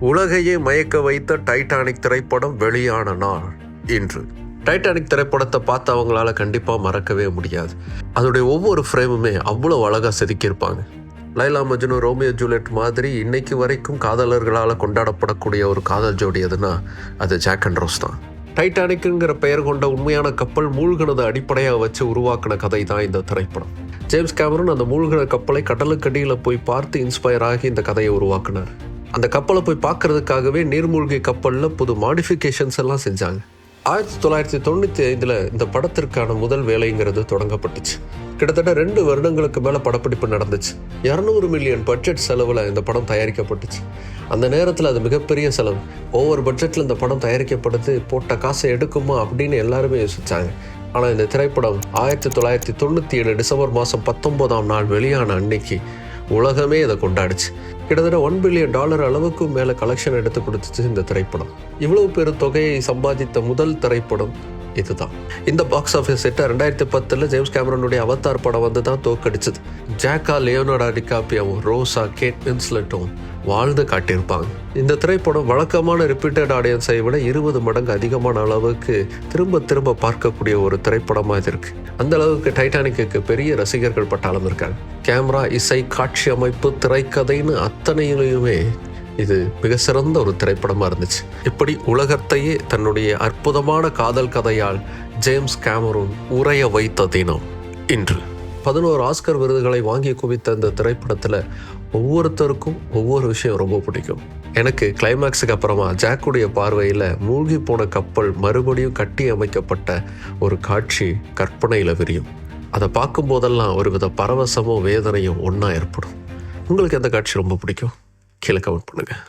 உலகையே மயக்க வைத்த டைட்டானிக் திரைப்படம் வெளியான நாள் இன்று. டைட்டானிக் திரைப்படத்தை பார்த்தவங்களால கண்டிப்பாக மறக்கவே முடியாது. அதோடைய ஒவ்வொரு ஃப்ரேமுமே அவ்வளோ அழகாக செதுக்கியிருப்பாங்க. லைலா மஜ்னு, ரோமியோ ஜூலியட் மாதிரி இன்னைக்கு வரைக்கும் காதலர்களால் கொண்டாடப்படக்கூடிய ஒரு காதல் ஜோடி எதுனா அது ஜாக் அண்ட் ரோஸ் தான். டைட்டானிக்குங்கிற பெயர் கொண்ட உண்மையான கப்பல் மூழ்கினதை அடிப்படையாக வச்சு உருவாக்கின கதை தான் இந்த திரைப்படம். ஜேம்ஸ் கேமரன் அந்த மூழ்கின கப்பலை கடலுக்கடியில் போய் பார்த்து இன்ஸ்பயர் ஆகி இந்த கதையை உருவாக்குனார். அந்த கப்பலை போய் பார்க்கறதுக்காகவே நீர்மூழ்கி கப்பலில் புது மாடிஃபிகேஷன்ஸ் எல்லாம் செஞ்சாங்க. 1995 இந்த படத்திற்கான முதல் வேலைங்கிறது தொடங்கப்பட்டுச்சு. கிட்டத்தட்ட 2 வருடங்களுக்கு மேலே படப்பிடிப்பு நடந்துச்சு. 200 மில்லியன் பட்ஜெட் செலவில் இந்த படம் தயாரிக்கப்பட்டுச்சு. அந்த நேரத்தில் அது மிகப்பெரிய செலவு. ஓவர் பட்ஜெட்டில் இந்த படம் தயாரிக்கப்படுது, போட்ட காசை எடுக்குமா அப்படின்னு எல்லாருமே யோசிச்சாங்க. ஆனால் இந்த திரைப்படம் 1997 டிசம்பர் மாதம் 19 வெளியான அன்னைக்கு உலகமே இதை கொண்டாடுச்சு. கிட்டத்தட்ட $1 பில்லியன் அளவுக்கு மேலே கலெக்ஷன் எடுத்து கொடுத்துச்சு இந்த திரைப்படம். இவ்வளவு பெரும் தொகையை சம்பாதித்த முதல் திரைப்படம் இதுதான். இந்த பாக்ஸ் ஆஃபீஸ் செட்டை 2010 ஜேம்ஸ் கேமரனுடைய அவதார் படம் வந்து தான் தோக்கடிச்சது. ஜாக்கா, லியோனார்டோ டிகாப்ரியோவும், ரோசா, கேட் வின்ஸ்லெட்டும் வாழ்ந்து காட்டியிருப்பாங்க. இந்த திரைப்படம் வழக்கமான ரிப்பீட்டட் ஆடியன்ஸை விட 20 மடங்கு அதிகமான அளவுக்கு திரும்ப திரும்ப பார்க்கக்கூடிய ஒரு திரைப்படமாக இது இருக்கு. அந்த அளவுக்கு டைட்டானிக்கு பெரிய ரசிகர்கள் பட்டாளம் இருக்காங்க. கேமரா, இசை, காட்சி அமைப்பு, திரைக்கதைன்னு அத்தனையிலுமே இது மிக சிறந்த ஒரு திரைப்படமாக இருந்துச்சு. இப்படி உலகத்தையே தன்னுடைய அற்புதமான காதல் கதையால் ஜேம்ஸ் கேமரூன் உறைய வைத்த தினம் இன்று. 11 ஆஸ்கர் விருதுகளை வாங்கி குவித்த இந்த திரைப்படத்தில் ஒவ்வொருத்தருக்கும் ஒவ்வொரு விஷயம் ரொம்ப பிடிக்கும். எனக்கு கிளைமேக்ஸுக்கு அப்புறமா ஜாக்குடைய பார்வையில் மூழ்கி போன கப்பல் மறுபடியும் கட்டி அமைக்கப்பட்ட ஒரு காட்சி கற்பனையில் விரியும். அதை பார்க்கும்போதெல்லாம் ஒரு வித பரவசமும் வேதனையும் ஒன்றா ஏற்படும். உங்களுக்கு எந்த காட்சி ரொம்ப பிடிக்கும்? கீழே கமெண்ட் பண்ணுங்கள்.